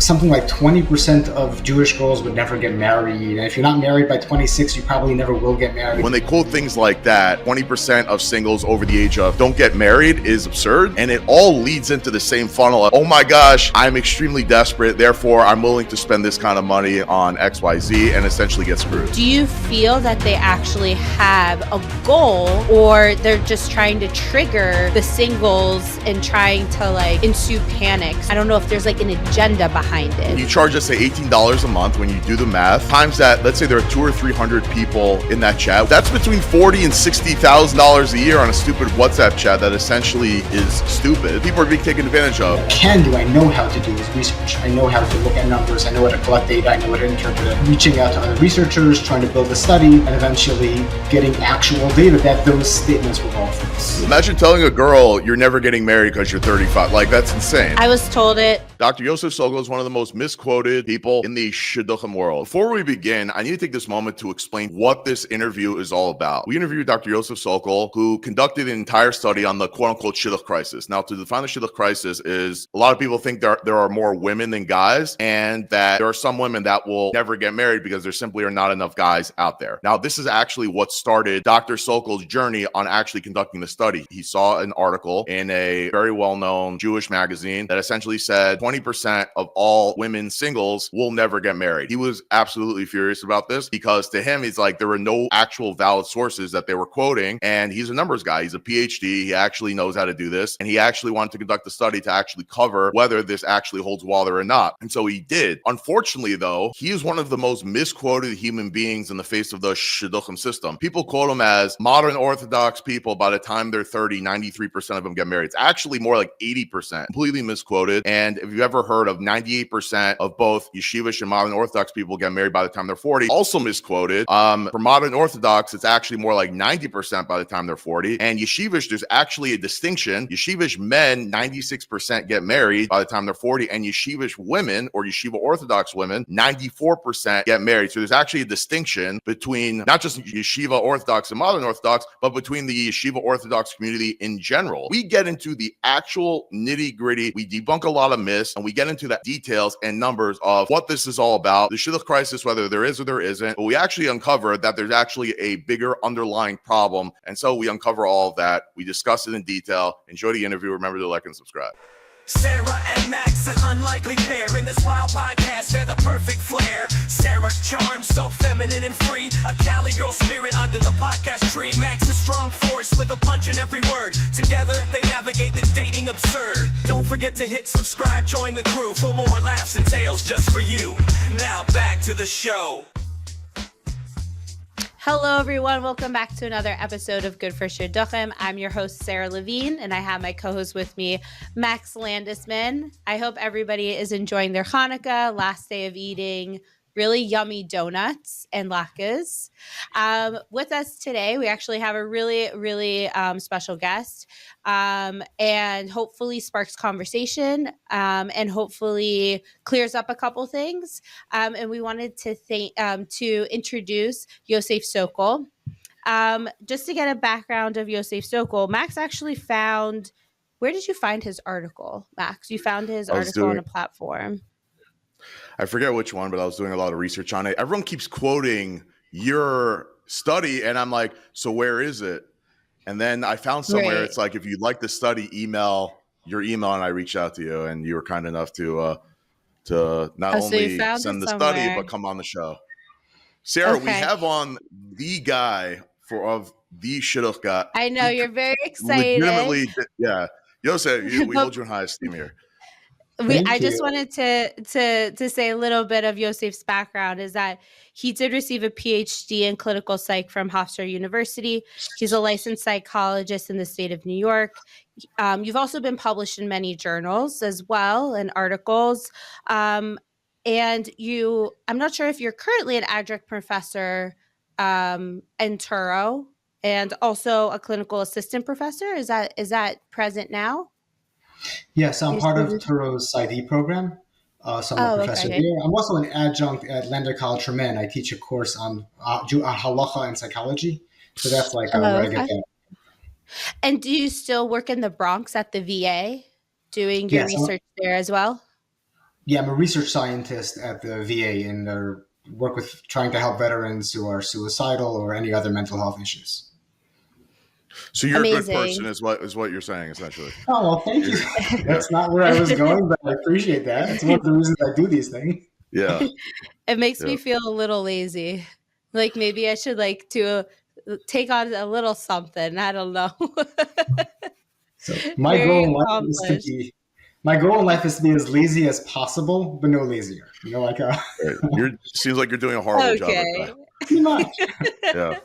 something like 20% of Jewish girls would never get married. And if you're not married by 26, you probably never will get married. When they quote things like that, 20% of singles over the age of don't get married is absurd. And it all leads into the same funnel of, oh my gosh, I'm extremely desperate, therefore I'm willing to spend this kind of money on XYZ, and essentially get screwed. Do you feel that they actually have a goal, or they're just trying to trigger the singles and trying to like ensue panics? I don't know if there's like an agenda behind it. You charge us, say, $18 a month. When you do the math, times that, let's say there are 200 or 300 people in that chat. That's between $40,000 and $60,000 a year on a stupid WhatsApp chat that essentially is stupid. People are being taken advantage of. I know how to do is research. I know how to look at numbers. I know how to collect data. I know how to interpret it. Reaching out to other researchers, trying to build a study, and eventually getting actual data that those statements were all false. Imagine telling a girl you're never getting married because you're 35. Like, that's insane. I was told it. Dr. Yosef Sokol is one of the most misquoted people in the Shidduchim world. Before we begin, I need to take this moment to explain what this interview is all about. We interviewed Dr. Yosef Sokol, who conducted an entire study on the quote-unquote Shidduch crisis. Now, to define the Shidduch crisis is a lot of people think there are more women than guys, and that there are some women that will never get married because there simply are not enough guys out there. Now, this is actually what started Dr. Sokol's journey on actually conducting the study. He saw an article in a very well-known Jewish magazine that essentially said 20% of all women singles will never get married. He was absolutely furious about this because to him, he's like, there were no actual valid sources that they were quoting. And he's a numbers guy. He's a PhD. He actually knows how to do this. And he actually wanted to conduct a study to actually cover whether this actually holds water or not. And so he did. Unfortunately, though, he is one of the most misquoted human beings in the face of the Shidduchim system. People quote him as modern Orthodox people. By the time they're 30, 93% of them get married. It's actually more like 80%. Completely misquoted. And if you've ever heard of 98% of both yeshivish and modern Orthodox people get married by the time they're 40, also misquoted. For modern Orthodox, it's actually more like 90% by the time they're 40. And yeshivish, there's actually a distinction. Yeshivish men, 96% get married by the time they're 40. And yeshivish women, or yeshiva Orthodox women, 94% get married. So there's actually a distinction between not just yeshiva Orthodox and modern Orthodox, but between the yeshiva Orthodox community in general. We get into the actual nitty gritty. We debunk a lot of myths, and we get into the details and numbers of what this is all about, the Shidduch crisis, whether there is or there isn't. But we actually uncover that there's actually a bigger underlying problem. And so we uncover all of that. We discuss it in detail. Enjoy the interview. Remember to like and subscribe. Sarah and Max, an unlikely pair in this wild podcast. They're the perfect flair. Sarah's charm, so feminine and free. A Cali girl spirit under the podcast tree. Max, a strong force with a punch in every word. Together, they navigate the dating absurd. Don't forget to hit subscribe, join the crew for more laughs and tales just for you. Now back to the show. Hello, everyone. Welcome back to another episode of Good for Shidduchim. I'm your host, Sarah Levine, and I have my co-host with me, Max Landisman. I hope everybody is enjoying their Hanukkah, last day of eating really yummy donuts and latkes. With us today, we actually have a really special guest, and hopefully sparks conversation, and hopefully clears up a couple things. And we wanted to introduce Yosef Sokol. Just to get a background of Yosef Sokol, Max actually found. Where did you find his article, Max? You found his article on a platform. I forget which one, but I was doing a lot of research on it. Everyone keeps quoting your study, and I'm like, so where is it? And then I found somewhere, It's like, if you'd like the study, email your email, and I reached out to you, and you were kind enough to not only send the study, but come on the show. Sarah, we have on the guy of the Shidduch guy. I know, you're very excited. Legitimately, yeah. Yosef, we hold you in high esteem here. I just wanted to say a little bit of Yosef's background is that he did receive a PhD in clinical psych from Hofstra University. He's a licensed psychologist in the state of New York. You've also been published in many journals as well and articles. And I'm not sure if you're currently an adjunct professor in Turo and also a clinical assistant professor. Is that present now? Yes, I'm part of Turo's PhD program. So I'm a professor there. I'm also an adjunct at Lander College for Men. I teach a course on halacha and psychology. So that's like where I get that. And do you still work in the Bronx at the VA doing your research there as well? Yeah, I'm a research scientist at the VA and work with trying to help veterans who are suicidal or any other mental health issues. So you're a good person, Amazing. is what you're saying, essentially. Oh, well, thank you. That's not where I was going, but I appreciate that. It's one of the reasons I do these things. Yeah. It makes Yeah. me feel a little lazy. Like maybe I should like to take on a little something. I don't know. So my Very goal in life is to accomplished. be as lazy as possible, but no lazier. You know, like Right. Seems like you're doing a horrible job at Okay. that. pretty much. Yeah.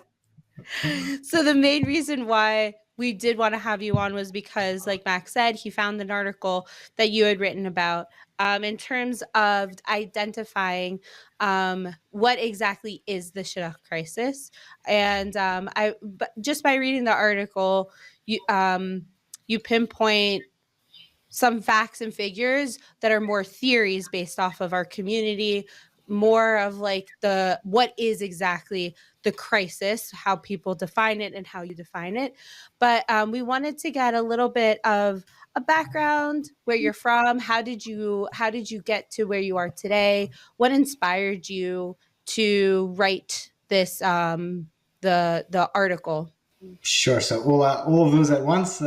So the main reason why we did want to have you on was because, like Max said, he found an article that you had written about in terms of identifying what exactly is the Shidduch crisis. And but just by reading the article, you pinpoint some facts and figures that are more theories based off of our community, more of like the what is exactly the crisis, how people define it and how you define it. But we wanted to get a little bit of a background, where you're from, how did you get to where you are today, what inspired you to write this the article. Sure. So all of those at once.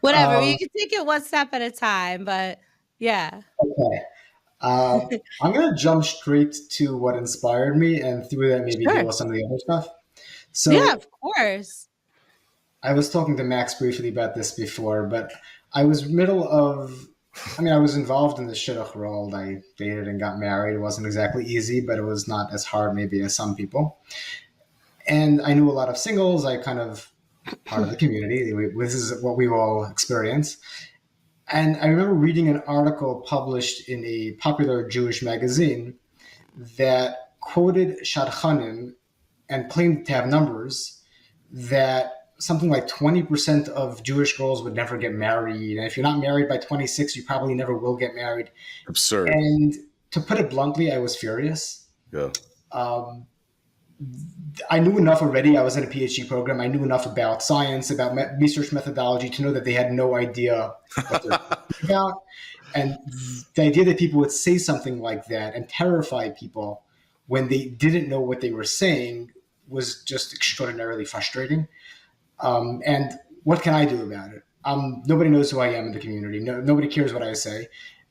Whatever, you can take it one step at a time, but yeah. Okay. I'm gonna jump straight to what inspired me, and through that maybe deal Sure. with some of the other stuff. Yeah, So of course. I was talking to Max briefly about this before, but I was I was involved in the shidduch world. I dated and got married. It wasn't exactly easy, but it was not as hard maybe as some people. And I knew a lot of singles. I kind of part of the community. This is what we all experience. And I remember reading an article published in a popular Jewish magazine that quoted shadchanim and claimed to have numbers that something like 20% of Jewish girls would never get married. And if you're not married by 26, you probably never will get married. Absurd. And to put it bluntly, I was furious. Yeah. I knew enough already. I was in a PhD program. I knew enough about science, about research methodology to know that they had no idea what they're talking about. And the idea that people would say something like that and terrify people when they didn't know what they were saying was just extraordinarily frustrating. And what can I do about it? Nobody knows who I am in the community. Nobody cares what I say.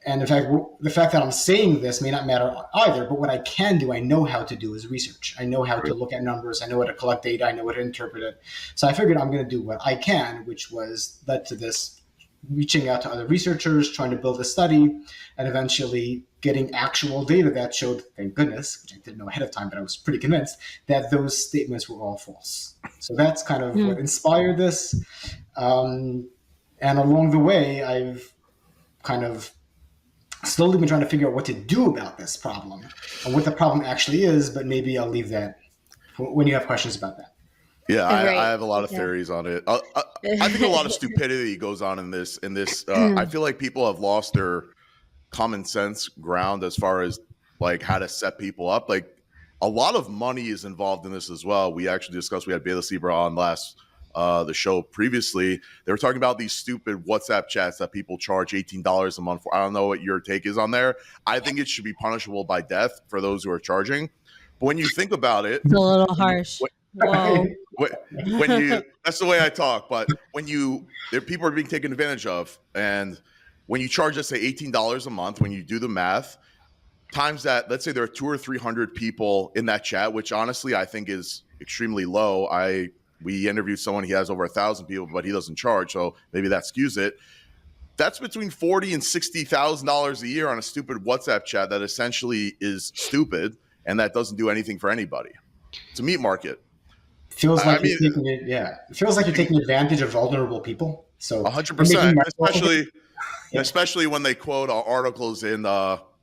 And in fact, the fact that I'm saying this may not matter either, but what I can do, I know how to do is research. I know how to look at numbers. I know how to collect data. I know how to interpret it. So I figured I'm going to do what I can, which was led to this reaching out to other researchers, trying to build a study, and eventually getting actual data that showed, thank goodness, which I didn't know ahead of time, but I was pretty convinced, that those statements were all false. So that's kind of what inspired this. And along the way, I've kind of slowly been trying to figure out what to do about this problem and what the problem actually is, but maybe I'll leave that when you have questions about that. Yeah, Right. I have a lot of theories on it. I think a lot of stupidity goes on in this. I feel like people have lost their common sense ground as far as like how to set people up. Like a lot of money is involved in this as well. We actually discussed. We had Bela Sibra on the show previously. They were talking about these stupid WhatsApp chats that people charge $18 a month for. I don't know what your take is on there. I think it should be punishable by death for those who are charging. But when you think about it, It's a little harsh. Whoa. when you that's the way I talk, but when people are being taken advantage of, and when you charge, let's say $18 a month, when you do the math times that, let's say there are 200 or 300 people in that chat, which honestly I think is extremely low. We interviewed someone, he has over 1,000 people, but he doesn't charge, so maybe that skews it. That's between $40,000 and $60,000 a year on a stupid WhatsApp chat that essentially is stupid and that doesn't do anything for anybody. It's a meat market. Feels like it feels like you're taking advantage of vulnerable people. So 100%, especially when they quote articles in.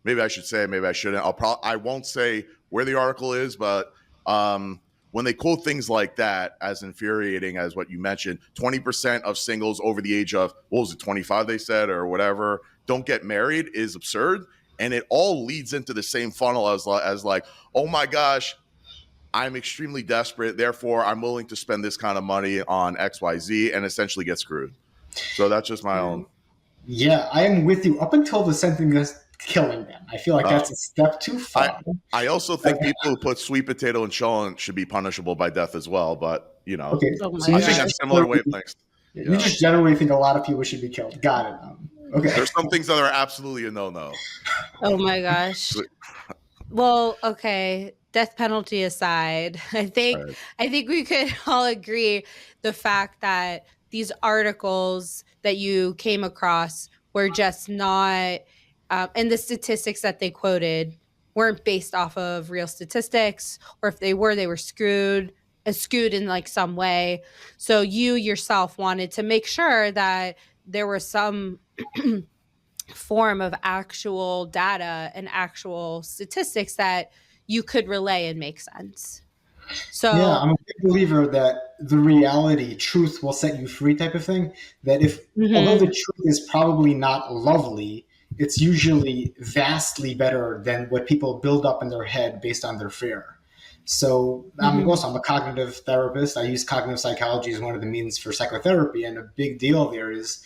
Maybe I should say, maybe I shouldn't. I won't say where the article is, but when they quote things like that, as infuriating as what you mentioned, 20% of singles over the age of 25 they said or whatever don't get married is absurd, and it all leads into the same funnel as like, oh my gosh, I'm extremely desperate, therefore I'm willing to spend this kind of money on XYZ and essentially get screwed. So that's just my own. Yeah, I am with you. Up until the killing them. I feel like that's a step too far. I also think people who put sweet potato and Sean should be punishable by death as well. But, you know, okay. I think I'm similar wavelengths. You just generally think a lot of people should be killed. Got it. Okay. There's some things that are absolutely a no-no. Oh my gosh. Well, okay. Death penalty aside, I think we could all agree the fact that these articles that you came across were just not, and the statistics that they quoted weren't based off of real statistics, or if they were skewed in like some way. So you yourself wanted to make sure that there was some form of actual data and actual statistics that you could relay and make sense. So yeah, I'm a big believer that the reality, truth will set you free type of thing. That although the truth is probably not lovely, it's usually vastly better than what people build up in their head based on their fear. So I'm a cognitive therapist. I use cognitive psychology as one of the means for psychotherapy. And a big deal there is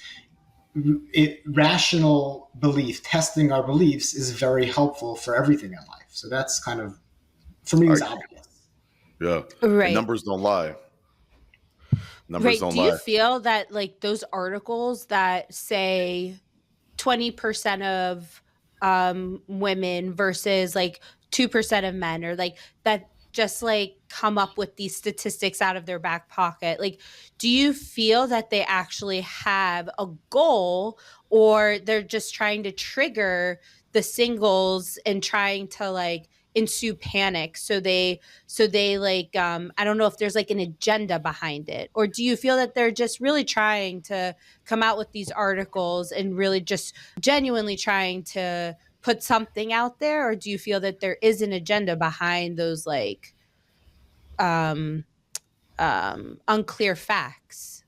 rational belief, testing our beliefs is very helpful for everything in life. So that's kind of, for me, is obvious. Yeah. Right. And numbers don't lie. Numbers don't lie. Do you feel that like those articles that say 20% of women versus like 2% of men, or like that just like come up with these statistics out of their back pocket, like, do you feel that they actually have a goal, or they're just trying to trigger the singles and trying to like ensue panic, so they like I don't know if there's like an agenda behind it, or do you feel that they're just really trying to come out with these articles and really just genuinely trying to put something out there, or do you feel that there is an agenda behind those like unclear facts?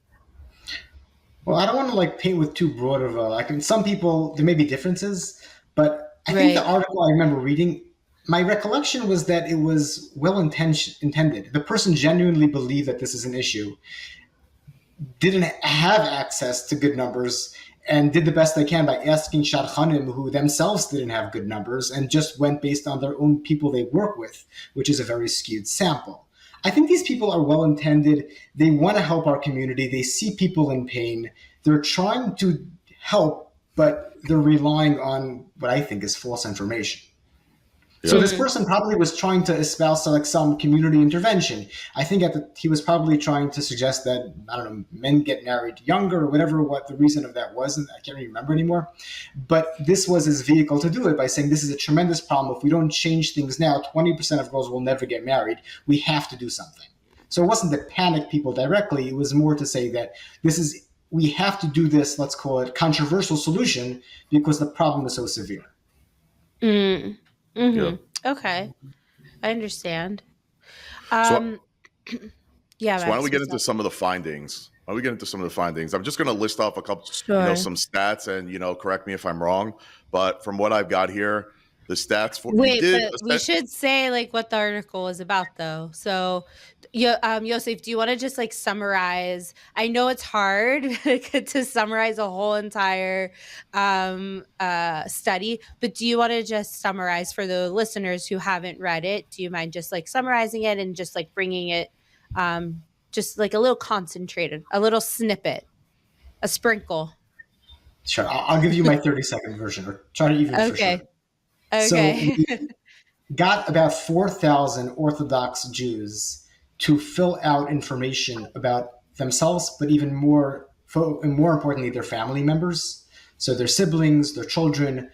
Well, I don't want to like paint with too broad of a, like, in some people there may be differences, but I think the article I remember reading, my recollection was that it was well intended. The person genuinely believed that this is an issue, didn't have access to good numbers, and did the best they can by asking shadchanim who themselves didn't have good numbers, and just went based on their own people they work with, which is a very skewed sample. I think these people are well intended. They want to help our community. They see people in pain. They're trying to help, but they're relying on what I think is false information. Yeah. So this person probably was trying to espouse like some community intervention. I think he was probably trying to suggest that, I don't know, men get married younger or whatever, what the reason of that was. I can't really remember anymore. But this was his vehicle to do it by saying this is a tremendous problem. If we don't change things now, 20% of girls will never get married. We have to do something. So it wasn't to panic people directly. It was more to say that we have to do this, let's call it controversial solution, because the problem is so severe. Yeah. Okay, I understand. So why don't we get into some of the findings? I'm just going to list off a couple, some stats, and correct me if I'm wrong. But from what I've got here, the stats for we should say like what the article is about, though. So, Yosef, do you want to just like summarize? I know it's hard to summarize a whole entire study, but do you want to just summarize for the listeners who haven't read it? Do you mind just like summarizing it and just like bringing it, just like a little concentrated, a little snippet, a sprinkle? Sure, I'll give you my 30-second version, or try to even for sure. Okay. So we got about 4,000 Orthodox Jews to fill out information about themselves, but even more importantly, their family members. So their siblings, their children,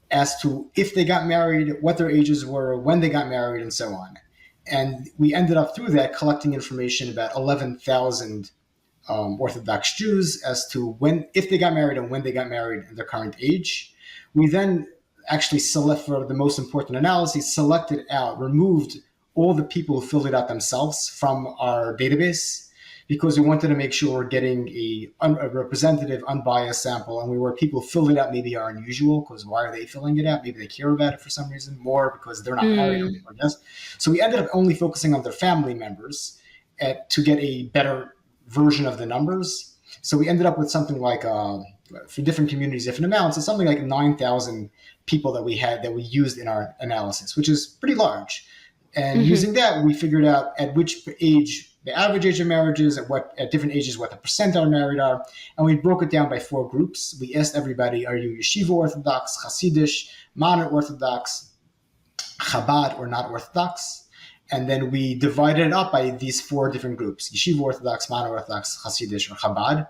as to if they got married, what their ages were, when they got married, and so on. And we ended up through that collecting information about 11,000 Orthodox Jews as to if they got married and when they got married and their current age. We then actually for the most important analysis, removed all the people who filled it out themselves from our database, because we wanted to make sure we're getting a representative, unbiased sample. And where people fill it out maybe are unusual, because why are they filling it out? Maybe they care about it for some reason, more because they're not married, I guess. So we ended up only focusing on their family members to get a better version of the numbers. So we ended up with something like for different communities, different amounts. It's something like 9,000 people that we used in our analysis, which is pretty large. And using that, we figured out at which age, the average age of marriages, at different ages, what the percent are married are. And we broke it down by 4 groups. We asked everybody, are you Yeshiva Orthodox, Hasidish, Modern Orthodox, Chabad, or not Orthodox? And then we divided it up by these 4 different groups, Yeshiva Orthodox, Modern Orthodox, Hasidish, or Chabad.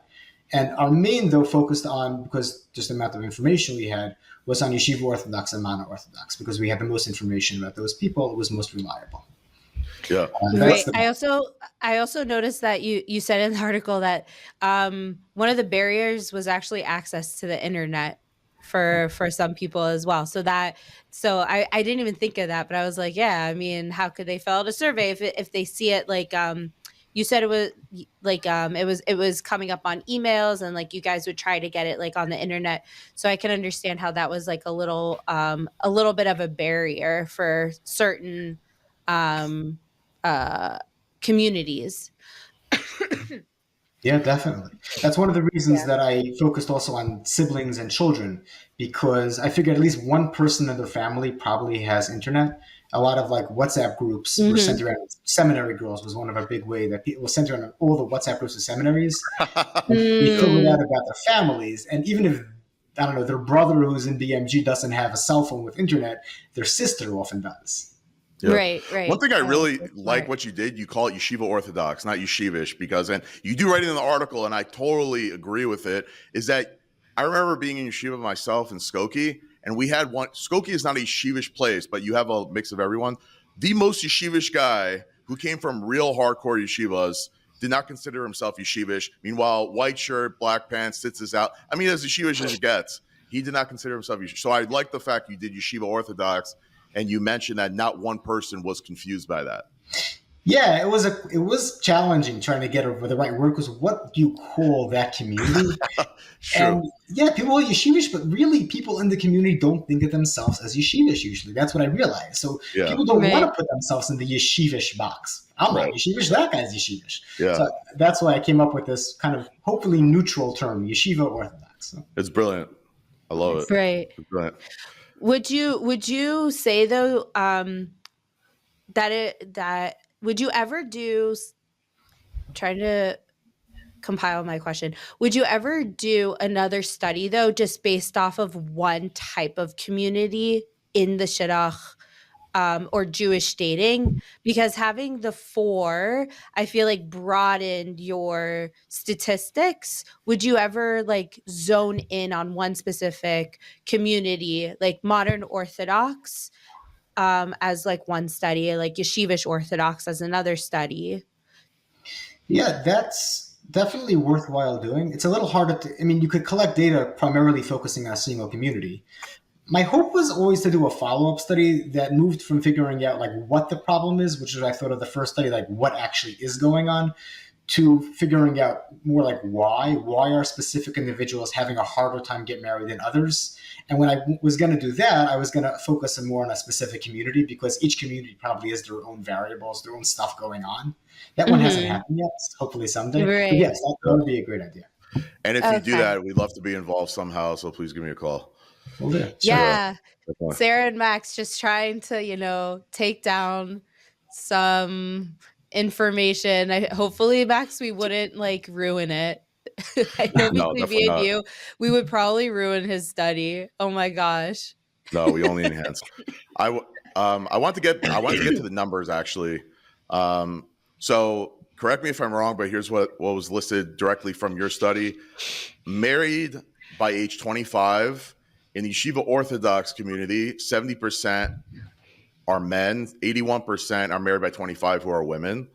And our main, though, focused on, because just the amount of information we had, was on Yeshiva Orthodox and Modern Orthodox, because we had the most information about those people. It was most reliable. Yeah. Right. I also noticed that you said in the article that one of the barriers was actually access to the internet for some people as well. So I didn't even think of that, but I was like, yeah, I mean, how could they fill out a survey if they see it like you said it was like it was coming up on emails, and like you guys would try to get it like on the internet. So I can understand how that was like a little bit of a barrier for certain communities. Yeah, definitely. That's one of the reasons that I focused also on siblings and children, because I figured at least one person in their family probably has internet. A lot of like WhatsApp groups were centered around seminary girls was one of our big way that people were centered on all the WhatsApp groups of seminaries. We figured out about their families, and even if I don't know, their brother who's in BMG doesn't have a cell phone with internet, their sister often does. Yeah. Right. One thing I really like what you did, you call it Yeshiva Orthodox, not Yeshivish, because, and you do write it in the article, and I totally agree with it, is that I remember being in Yeshiva myself in Skokie, and we had one, Skokie is not a Yeshivish place, but you have a mix of everyone. The most Yeshivish guy who came from real hardcore yeshivas did not consider himself Yeshivish. Meanwhile, white shirt, black pants, sits his out. I mean, as Yeshivish as it gets. He did not consider himself Yeshivish. So I like the fact you did Yeshiva Orthodox, and you mentioned that not one person was confused by that. Yeah, it was challenging trying to get over the right word, because what do you call that community? Sure. And yeah, people are yeshivish, but really people in the community don't think of themselves as yeshivish usually. That's what I realized. So people don't want to put themselves in the yeshivish box. I'm not yeshivish, that guy's yeshivish. Yeah. So that's why I came up with this kind of hopefully neutral term, Yeshiva Orthodox. So. It's brilliant. I love it. Right. It's brilliant. Would you say though that would you ever do, trying to compile my question, would you ever do another study though, just based off of one type of community in the Shidduch or Jewish dating? Because having the 4, I feel like broadened your statistics. Would you ever like zone in on one specific community, like modern Orthodox as like one study, like Yeshivish Orthodox as another study? Yeah, that's definitely worthwhile doing. It's a little harder to, I mean, you could collect data primarily focusing on a single community. My hope was always to do a follow-up study that moved from figuring out like what the problem is, which is I thought of the first study, like what actually is going on, to figuring out more like why are specific individuals having a harder time getting married than others. And when I was going to do that, I was going to focus more on a specific community, because each community probably has their own variables, their own stuff going on. That one hasn't happened yet. Hopefully someday. But yes, that would be a great idea. And if you do that, we'd love to be involved somehow. So please give me a call. We'll do. Yeah. Sarah and Max just trying to, take down some information. Hopefully, Max, we wouldn't like ruin it. I know between me and you, we would probably ruin his study. Oh my gosh. No, we only enhance. I want to get to the numbers actually. So correct me if I'm wrong, but here's what was listed directly from your study. Married by age 25 in the Yeshiva Orthodox community, 70% are men, 81% are married by 25 who are women.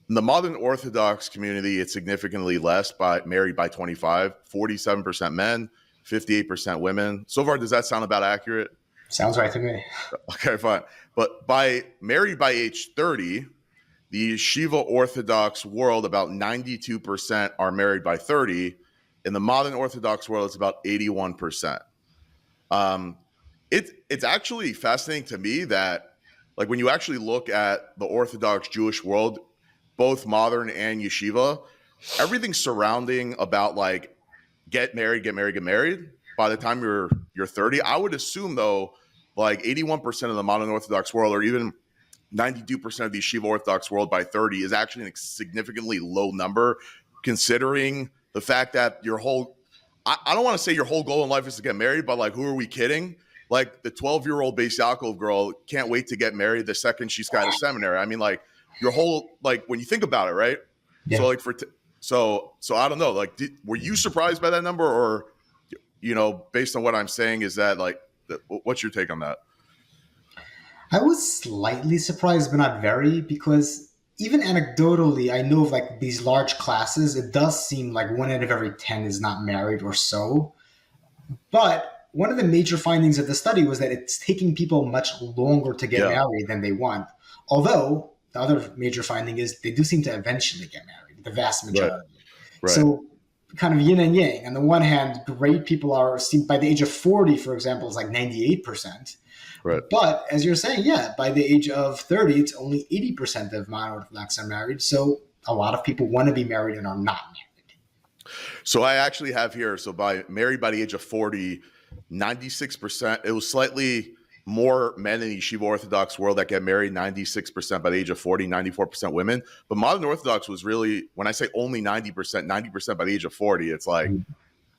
In the modern Orthodox community, it's significantly less, married by 25, 47% men, 58% women. So far, does that sound about accurate? Sounds right to me. Okay, fine. But married by age 30, the Yeshiva Orthodox world, about 92% are married by 30. In the modern Orthodox world, it's about 81%. It's actually fascinating to me that, like, when you actually look at the Orthodox Jewish world, both modern and yeshiva, everything surrounding about like get married. By the time you're 30, I would assume though, like 81% of the modern Orthodox world, or even 92% of the Yeshiva Orthodox world by 30 is actually a significantly low number, considering the fact that your whole, I don't want to say your whole goal in life is to get married, but like, who are we kidding? Like the 12-year-old Beis Yaakov girl can't wait to get married the second she's got a seminary. I mean, like your whole, like when you think about it, right? Yeah. So like so I don't know, like, were you surprised by that number, or, based on what I'm saying, is that like, what's your take on that? I was slightly surprised, but not very, because even anecdotally, I know of like these large classes, it does seem like 1 out of every 10 is not married or so. But one of the major findings of the study was that it's taking people much longer to get married than they want. Although the other major finding is they do seem to eventually get married, the vast majority. Right. So kind of yin and yang. On the one hand, great people are seen by the age of 40, for example, is like 98%. Right. But as you're saying, by the age of 30, it's only 80% of modern Orthodox are married. So a lot of people want to be married and are not married. So I actually have here, married by the age of 40, 96%, it was slightly more men in the Yeshiva Orthodox world that get married, 96% by the age of 40, 94% women. But modern Orthodox was really, when I say only 90% by the age of 40, it's like,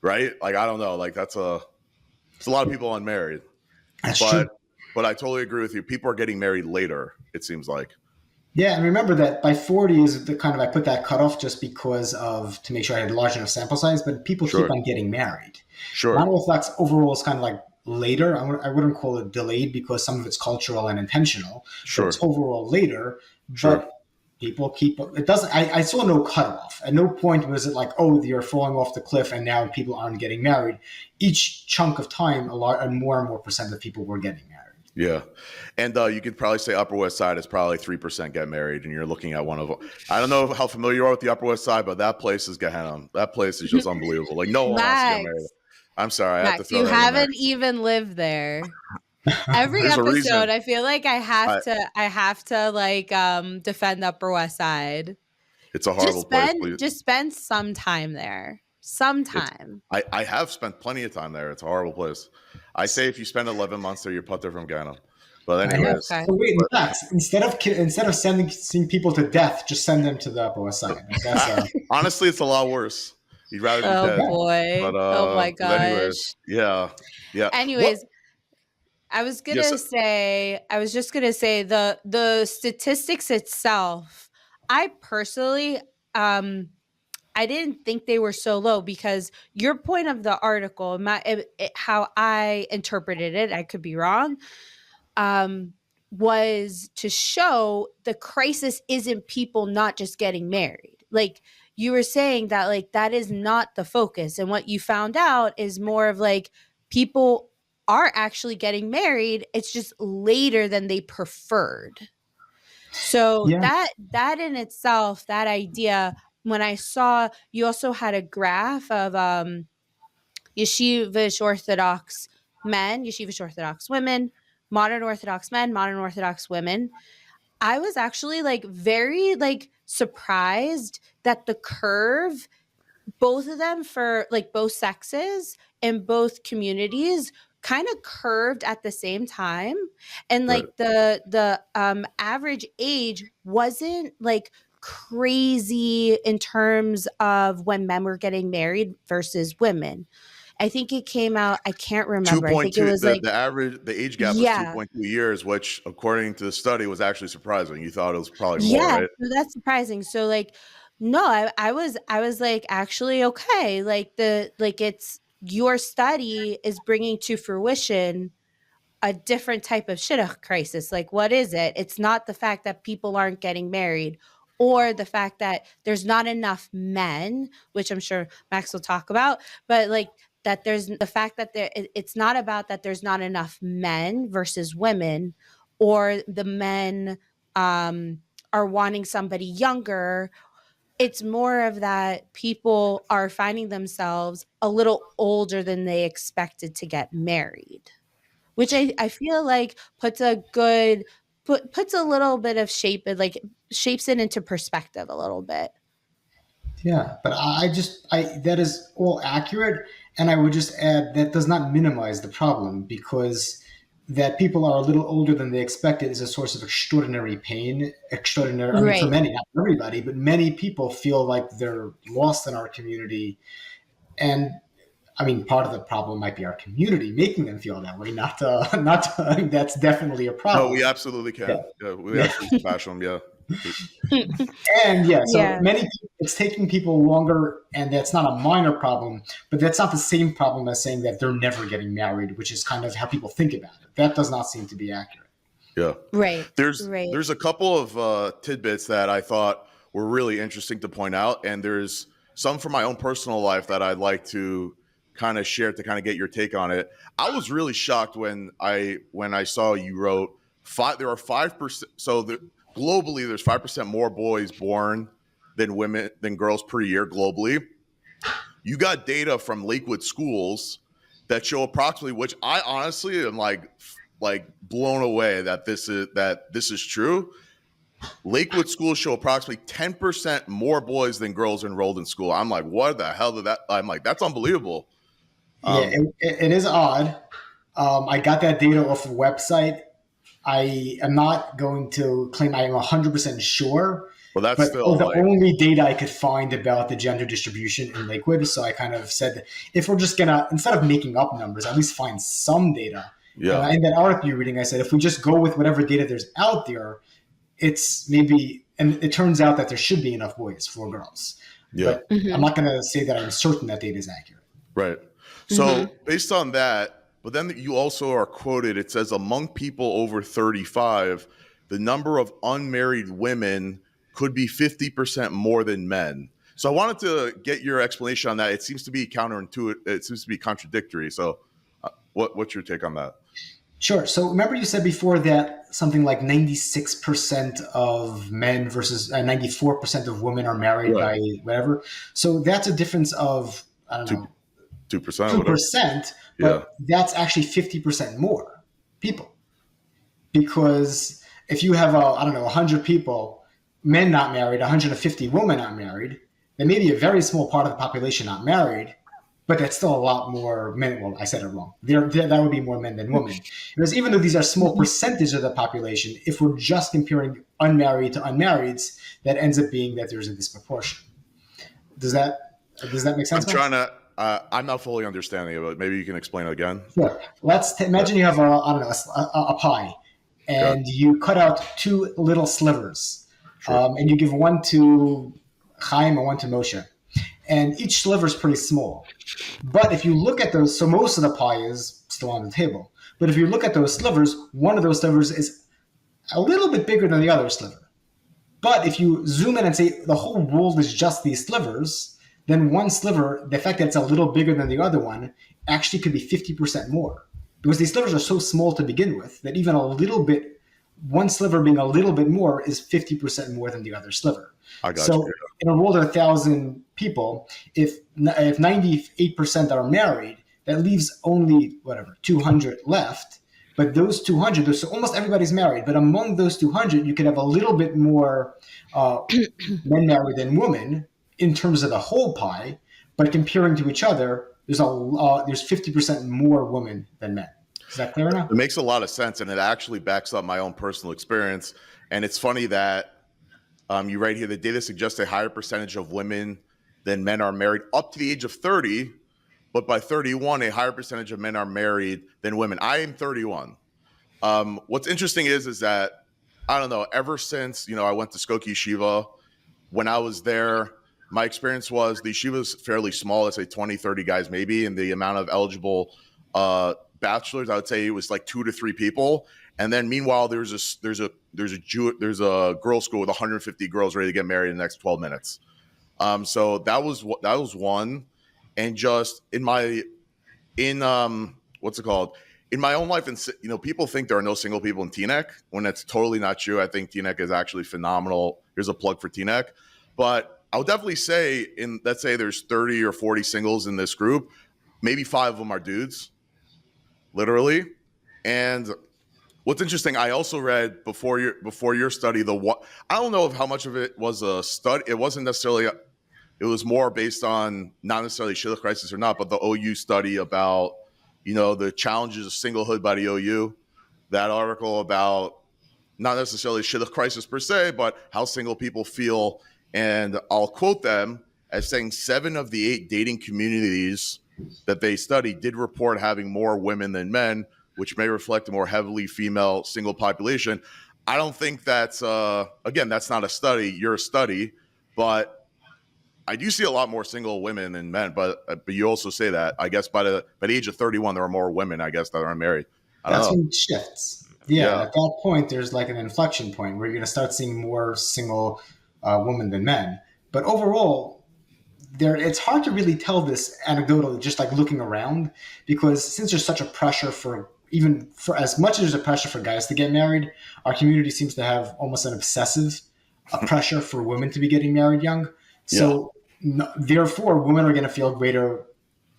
right? Like, I don't know, like it's a lot of people unmarried. That's true. But I totally agree with you. People are getting married later, it seems like. Yeah, and remember that by 40 is the kind of, I put that cutoff just because to make sure I had a large enough sample size, but people keep on getting married. Sure. Modern Orthodox overall is kind of like later. I wouldn't call it delayed because some of it's cultural and intentional. Sure. It's overall later. Sure. But people keep it doesn't. I saw no cutoff. At no point was it like, oh, you're falling off the cliff and now people aren't getting married. Each chunk of time, more and more percent of people were getting married. Yeah. And you could probably say Upper West Side is probably 3% get married, and you're looking at one of them. I don't know how familiar you are with the Upper West Side, but that place is Gehenna. That place is just unbelievable. Like, no one wants to get married. I'm sorry. I have to throw you that haven't even lived there. Every episode, I feel like I have to like defend Upper West Side. It's a horrible place. Just spend some time there. Sometime. I have spent plenty of time there. It's a horrible place. I say if you spend 11 months there, you're put there from Ghana. But anyways. Okay. So wait, Max, instead of sending people to death, just send them to the Upper West Side. Honestly, it's a lot worse. You'd rather be dead. Oh boy. But, oh my gosh. Anyways, yeah. Anyways, I was just gonna say the statistics itself, I personally I didn't think they were so low, because your point of the article, how I interpreted it, I could be wrong, was to show the crisis isn't people not just getting married. Like you were saying that like that is not the focus. And what you found out is more of like people are actually getting married. It's just later than they preferred. So that in itself, that idea, when I saw, you also had a graph of Yeshivish Orthodox men, Yeshivish Orthodox women, modern Orthodox men, modern Orthodox women. I was actually like very like surprised that the curve, both of them for like both sexes and both communities, kind of curved at the same time. And like the average age wasn't like crazy in terms of when men were getting married versus women. I think it came out, I can't remember. I think it was the age gap was 2.2 years, which according to the study was actually surprising. You thought it was probably more, right? So that's surprising. So like, no, I was like, actually, okay. Like it's, your study is bringing to fruition a different type of shidduch crisis. Like, what is it? It's not the fact that people aren't getting married, or the fact that there's not enough men, which I'm sure Max will talk about, but like that there's the fact that it's not about that there's not enough men versus women, or the men are wanting somebody younger. It's more of that people are finding themselves a little older than they expected to get married, which I feel like puts a little bit of shape, it like shapes it into perspective a little bit. Yeah, but that is all accurate, and I would just add that does not minimize the problem, because that people are a little older than they expected is a source of extraordinary pain. Extraordinary, I mean, for Right. many, not for everybody, but many people feel like they're lost in our community, and I mean, part of the problem might be our community making them feel that way. That's definitely a No, problem. we absolutely Yeah. can. Yeah, we Yeah. absolutely bash them. Yeah. And yeah, so Yeah. it's taking people longer, and that's not a minor problem, but that's not the same problem as saying that they're never getting married, which is kind of how people think about it. That does not seem to be accurate. Yeah. Right. There's a couple of tidbits that I thought were really interesting to point out, and there's some from my own personal life that I'd like to kind of share to kind of get your take on it. I was really shocked when I saw you wrote there are 5%. So globally, there's 5% more boys born than girls per year globally. You got data from Lakewood schools that show approximately, which I honestly am like blown away that this is true. Lakewood schools show approximately 10% more boys than girls enrolled in school. I'm like, what the hell did that? I'm like, that's unbelievable. Yeah, it is odd. I got that data off a website. I am not going to claim I am 100% sure, Well, that's but still the like, only data I could find about the gender distribution in Lakewood. So I kind of said, if we're just gonna, instead of making up numbers, at least find some data. yeah, In that article you're reading, I said, if we just go with whatever data there's out there, it's maybe, and it turns out that there should be enough boys for girls. yeah, But I'm not going to say that I'm certain that data is accurate. right. So based on that, but then you also are quoted. It says among people over 35, the number of unmarried women could be 50% more than men. So I wanted to get your explanation on that. It seems to be counterintuitive. It seems to be contradictory. So what's your take on that? Sure. So remember you said before that something like 96% of men versus 94% of women are married by whatever. So that's a difference of, I don't know, 2%, 2%, but that's actually 50% more people. Because if you have, 100 people, men not married, 150 women not married, there may be a very small part of the population not married, but that's still a lot more men. Well, I said it wrong. That would be more men than women. Because even though these are small percentage of the population, if we're just comparing unmarried to unmarrieds, that ends up being that there's a disproportion. Does that make sense? I'm not fully understanding it, but maybe you can explain it again. Sure. Let's imagine you have a pie, and you cut out two little slivers, and you give one to Chaim and one to Moshe. And each sliver is pretty small. But if you look at those, so most of the pie is still on the table. But if you look at those slivers, one of those slivers is a little bit bigger than the other sliver. But if you zoom in and say the whole world is just these slivers, then one sliver, the fact that it's a little bigger than the other one, actually could be 50% more. Because these slivers are so small to begin with that even a little bit, one sliver being a little bit more is 50% more than the other sliver. So in a world of 1,000 people, if 98% are married, that leaves only 200 left. But those 200, so almost everybody's married. But among those 200, you could have a little bit more men married than women in terms of the whole pie. But comparing to each other, there's 50% more women than men. Is that clear enough? It makes a lot of sense, and it actually backs up my own personal experience. And it's funny that you write here, the data suggests a higher percentage of women than men are married up to the age of 30, but by 31, a higher percentage of men are married than women. I am 31. What's interesting is that, I don't know, ever since, I went to Skokie Yeshiva, when I was there, my experience was the yeshiva was fairly small, let's say 20, 30 guys maybe, and the amount of eligible bachelors, I would say it was like 2 to 3 people. And then meanwhile, there's a girls' school with 150 girls ready to get married in the next 12 minutes. So that was one. And just in my own life, and people think there are no single people in Teaneck when that's totally not true. I think Teaneck is actually phenomenal. Here's a plug for Teaneck. But I would definitely say let's say there's 30 or 40 singles in this group, maybe 5 of them are dudes, literally. And what's interesting, I also read before your study, I don't know if how much of it was a study. It wasn't necessarily it was more based on not necessarily Shidduch crisis or not, but the OU study about, the challenges of singlehood by the OU, that article about not necessarily Shidduch crisis per se, but how single people feel. And I'll quote them as saying 7 of the 8 dating communities that they studied did report having more women than men, which may reflect a more heavily female single population. I don't think that's, again, that's not a study. You're a study, but I do see a lot more single women than men. But you also say that, I guess, by the age of 31, there are more women, I guess, that are unmarried. That's when it shifts. Yeah, at that point, there's like an inflection point where you're going to start seeing more single women than men. But overall, it's hard to really tell this anecdotally, just like looking around, because since there's such a pressure for as much as there's a pressure for guys to get married, our community seems to have almost an obsessive pressure for women to be getting married young. So therefore, women are going to feel greater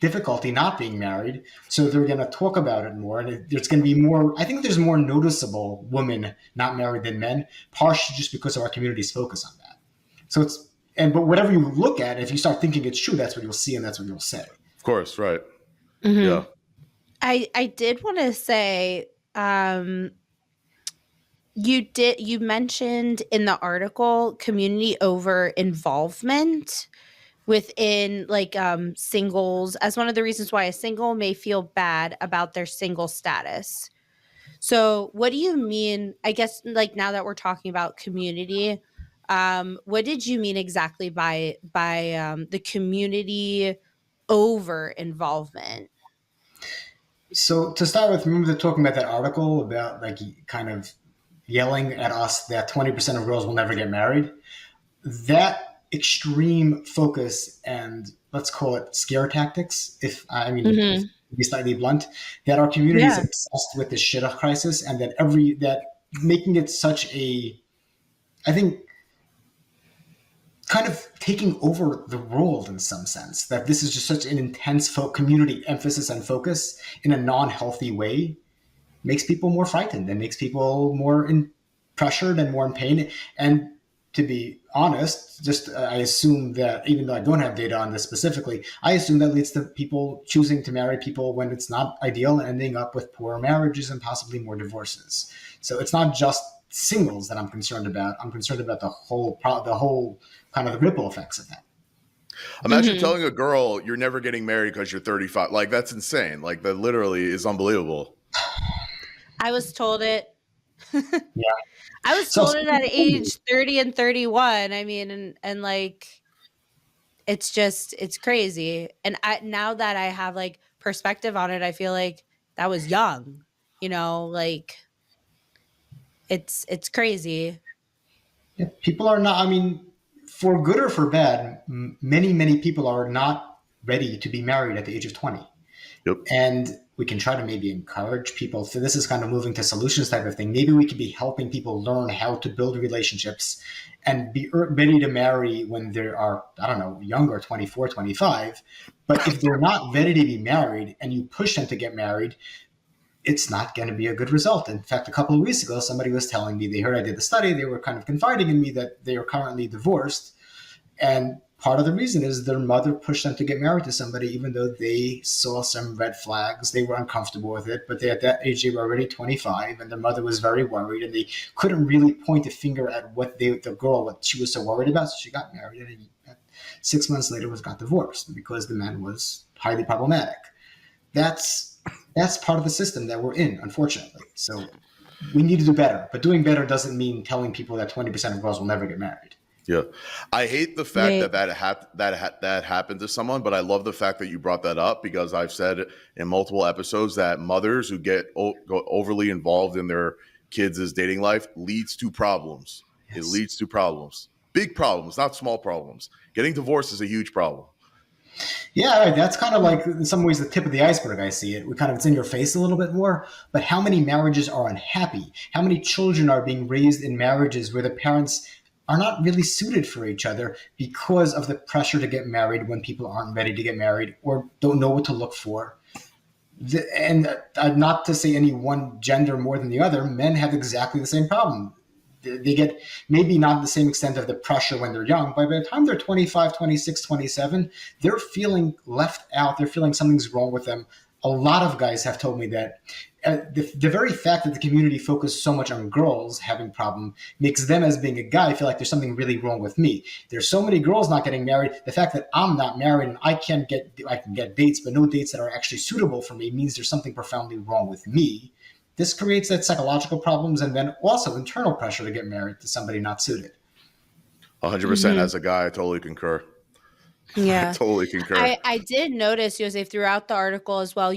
difficulty not being married. So they're going to talk about it more. And there's going to be more, I think there's more noticeable women not married than men, partially just because of our community's focus on that. So but whatever you look at, if you start thinking it's true, that's what you'll see and that's what you'll say. Of course, right. Mm-hmm. Yeah. I did want to say, you mentioned in the article community over involvement within like singles as one of the reasons why a single may feel bad about their single status. So what do you mean, I guess, like now that we're talking about community, what did you mean exactly by the community over involvement? So to start with, remember talking about that article about like kind of yelling at us that 20% of girls will never get married? That extreme focus and let's call it scare tactics, to be slightly blunt, that our community is obsessed with the Shidduch crisis, and that making it such a, I think, kind of taking over the world in some sense, that this is just such an intense community emphasis and focus in a non-healthy way, makes people more frightened and makes people more pressured and more in pain. And to be honest, I assume that, even though I don't have data on this specifically, I assume that leads to people choosing to marry people when it's not ideal and ending up with poor marriages and possibly more divorces. So it's not just singles that I'm concerned about. I'm concerned about the whole kind of the ripple effects of that. Imagine telling a girl you're never getting married because you're 35. Like, that's insane. Like, that literally is unbelievable. I was told it. Yeah. I was told it at age 30 and 31. I mean, and like, it's crazy. And now that I have like perspective on it, I feel like that was young, like it's crazy. Yeah, people are not, for good or for bad, many, many people are not ready to be married at the age of 20. Yep. And we can try to maybe encourage people. So this is kind of moving to solutions type of thing. Maybe we could be helping people learn how to build relationships and be ready to marry when they are, younger, 24, 25. But if they're not ready to be married and you push them to get married, it's not going to be a good result. In fact, a couple of weeks ago, somebody was telling me, they heard I did the study, they were kind of confiding in me that they are currently divorced. And part of the reason is their mother pushed them to get married to somebody, even though they saw some red flags. They were uncomfortable with it, but at that age, they were already 25, and their mother was very worried, and they couldn't really point a finger at what she was so worried about. So she got married, and 6 months later got divorced because the man was highly problematic. That's part of the system that we're in, unfortunately. So we need to do better, but doing better doesn't mean telling people that 20% of girls will never get married. Yeah. I hate the fact that happened to someone, but I love the fact that you brought that up, because I've said in multiple episodes that mothers who go overly involved in their kids' dating life leads to problems. Yes. It leads to problems. Big problems, not small problems. Getting divorced is a huge problem. Yeah, right. That's kind of like, in some ways, the tip of the iceberg. I see it. It's in your face a little bit more. But how many marriages are unhappy? How many children are being raised in marriages where the parents are not really suited for each other because of the pressure to get married when people aren't ready to get married or don't know what to look for? And not to say any one gender more than the other, men have exactly the same problem. They get maybe not the same extent of the pressure when they're young, but by the time they're 25, 26, 27, they're feeling left out. They're feeling something's wrong with them. A lot of guys have told me that the very fact that the community focused so much on girls having problem makes them, as being a guy, feel like there's something really wrong with me. There's so many girls not getting married. The fact that I'm not married and I can get dates, but no dates that are actually suitable for me, means there's something profoundly wrong with me. This creates that psychological problems and then also internal pressure to get married to somebody not suited. 100%. As a guy, I totally concur. Yeah, I totally concur. I did notice, Yosef, throughout the article as well,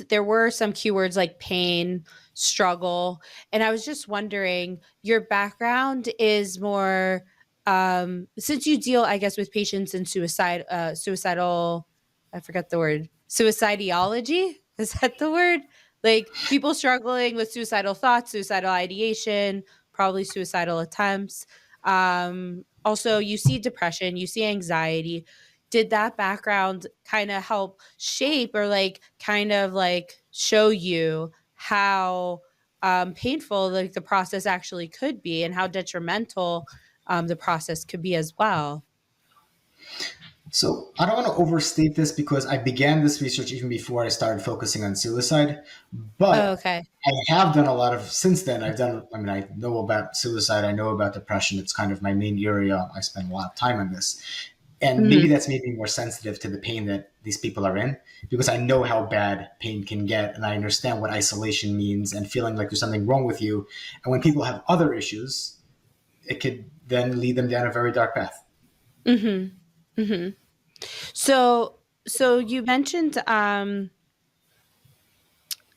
there were some keywords like pain, struggle, and I was just wondering, your background is more, since you deal, I guess, with patients in suicidal, I forgot the word, suicidology? Is that the word? Like people struggling with suicidal thoughts, suicidal ideation, probably suicidal attempts. Also, you see depression, you see anxiety. Did that background kind of help shape or kind of show you how painful the process actually could be and how detrimental the process could be as well? So I don't want to overstate this because I began this research even before I started focusing on suicide, Oh, but okay. I have done a lot of, since then I know about suicide, I know about depression. It's kind of my main area. I spend a lot of time on this. And maybe that's made me more sensitive to the pain that these people are in, because I know how bad pain can get and I understand what isolation means and feeling like there's something wrong with you. And when people have other issues, it could then lead them down a very dark path. Mm-hmm. Mm-hmm. So you mentioned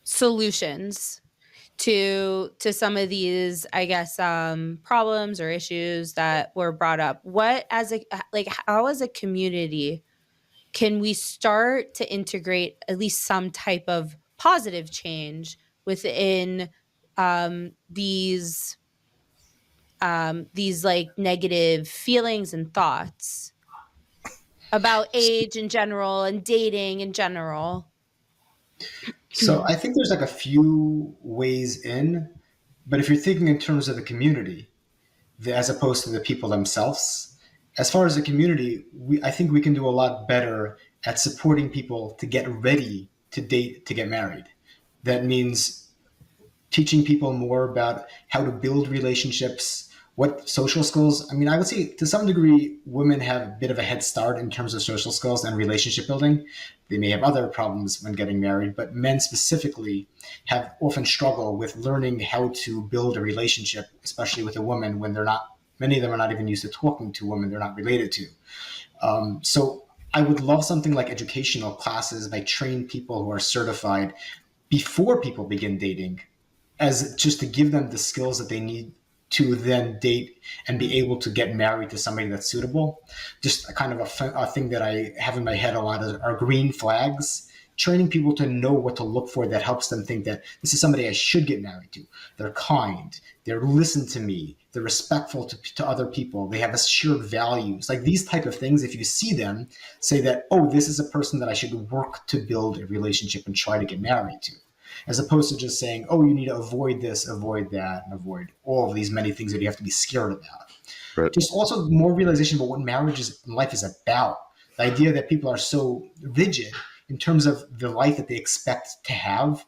solutions to some of these, I guess, problems or issues that were brought up. What how as a community can we start to integrate at least some type of positive change within these negative feelings and thoughts about age in general and dating in general? So I think there's a few ways in, but if you're thinking in terms of the community, as opposed to the people themselves, as far as the community, I think we can do a lot better at supporting people to get ready to date, to get married. That means teaching people more about how to build relationships, what social skills. I mean, I would say to some degree, women have a bit of a head start in terms of social skills and relationship building. They may have other problems when getting married, but men specifically have often struggled with learning how to build a relationship, especially with a woman when many of them are not even used to talking to women they're not related to. So I would love something like educational classes by trained people who are certified before people begin dating, as just to give them the skills that they need to then date and be able to get married to somebody that's suitable. Just a kind of a thing that I have in my head a lot are green flags, training people to know what to look for that helps them think that this is somebody I should get married to. They're kind, they're listen to me, they're respectful to other people, they have shared values. Like these type of things, if you see them, say that, oh, this is a person that I should work to build a relationship and try to get married to. As opposed to just saying, oh, you need to avoid this, avoid that, and avoid all of these many things that you have to be scared about. Right. Just also more realization about what marriage in life is about. The idea that people are so rigid in terms of the life that they expect to have.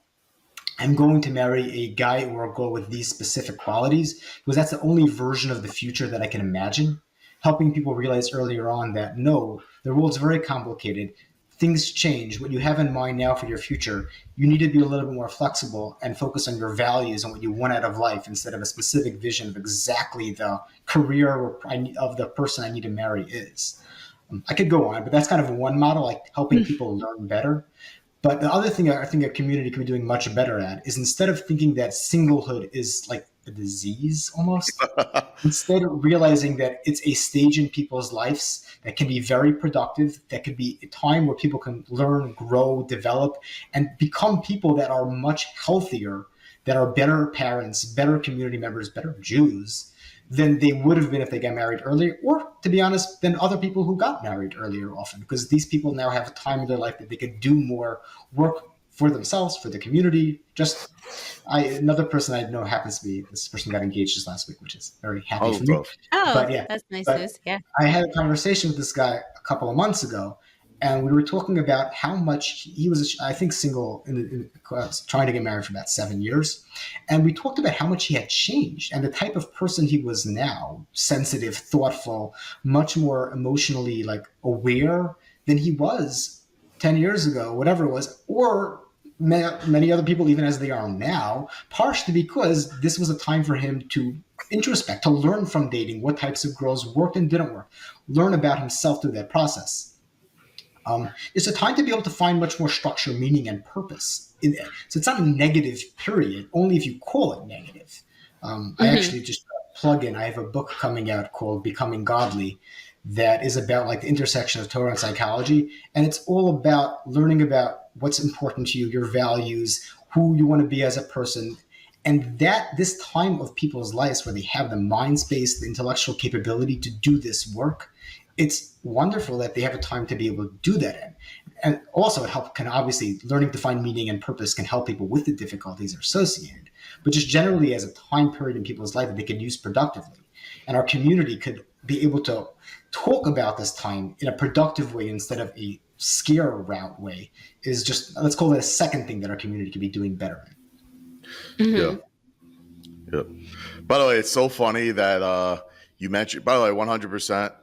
I'm going to marry a guy or a girl with these specific qualities because that's the only version of the future that I can imagine. Helping people realize earlier on that no, the world's very complicated. Things change. What you have in mind now for your future, you need to be a little bit more flexible and focus on your values and what you want out of life instead of a specific vision of exactly the career of the person I need to marry is. I could go on, but that's kind of one model, like helping people learn better. But the other thing I think a community could be doing much better at is instead of thinking that singlehood is like a disease almost, instead of realizing that it's a stage in people's lives that can be very productive, that could be a time where people can learn, grow, develop, and become people that are much healthier, that are better parents, better community members, better Jews than they would have been if they got married earlier, or to be honest, than other people who got married earlier often, because these people now have a time in their life that they could do more work for themselves, for the community. Just another person I know happens to be, this person got engaged just last week, which is very happy for me. Oh, that's nice news. Yeah. I had a conversation with this guy a couple of months ago, and we were talking about how much he was, I think, single, trying to get married for about 7 years. And we talked about how much he had changed and the type of person he was now: sensitive, thoughtful, much more emotionally aware than he was 10 years ago, whatever it was, or many other people, even as they are now, partially because this was a time for him to introspect, to learn from dating what types of girls worked and didn't work, learn about himself through that process. It's a time to be able to find much more structure, meaning, and purpose in it. So it's not a negative period, only if you call it negative. I actually just plug in, I have a book coming out called Becoming Godly that is about the intersection of Torah and psychology. And it's all about learning about what's important to you, your values, who you want to be as a person. And that this time of people's lives where they have the mind space, the intellectual capability to do this work, it's wonderful that they have a time to be able to do that in. And also obviously learning to find meaning and purpose can help people with the difficulties associated, but just generally as a time period in people's life that they can use productively. And our community could be able to talk about this time in a productive way instead of a scare route way is just, let's call it a second thing that our community could be doing better in. Yeah. By the way, it's so funny that you mentioned, by the way, 100%.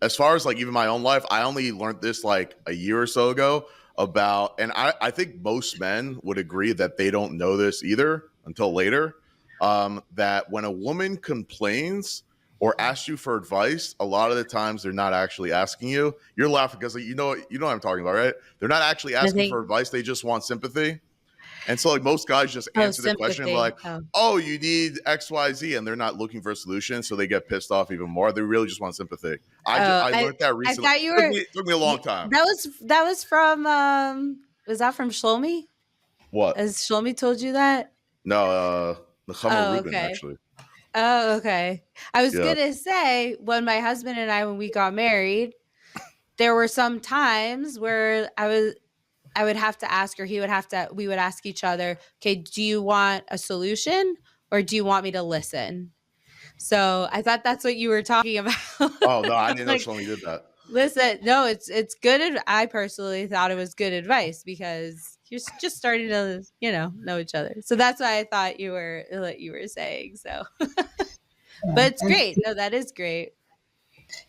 As far as even my own life, I only learned this a year or so ago about, and I think most men would agree that they don't know this either until later, that when a woman complains or asks you for advice, a lot of the times they're not actually asking you. You're laughing because you know what I'm talking about, right? They're not actually asking for advice. They just want sympathy. And so most guys just answer the question oh, you need X, Y, Z, and they're not looking for a solution, so they get pissed off even more. They really just want sympathy. I learned that recently. It took me a long time. That was from was that from Shlomi? What? Has Shlomi told you that? No, Nechama Rubin, okay. actually. Oh, okay. I was gonna say, when my husband and I, when we got married, there were some times where I would have to ask her, we would ask each other, okay, do you want a solution or do you want me to listen? So I thought that's what you were talking about. Oh, no, I didn't know Shlomi did that. Listen, no, it's good. I personally thought it was good advice because you're just starting to, know each other. So that's why I thought you were saying. So, but it's great. No, that is great.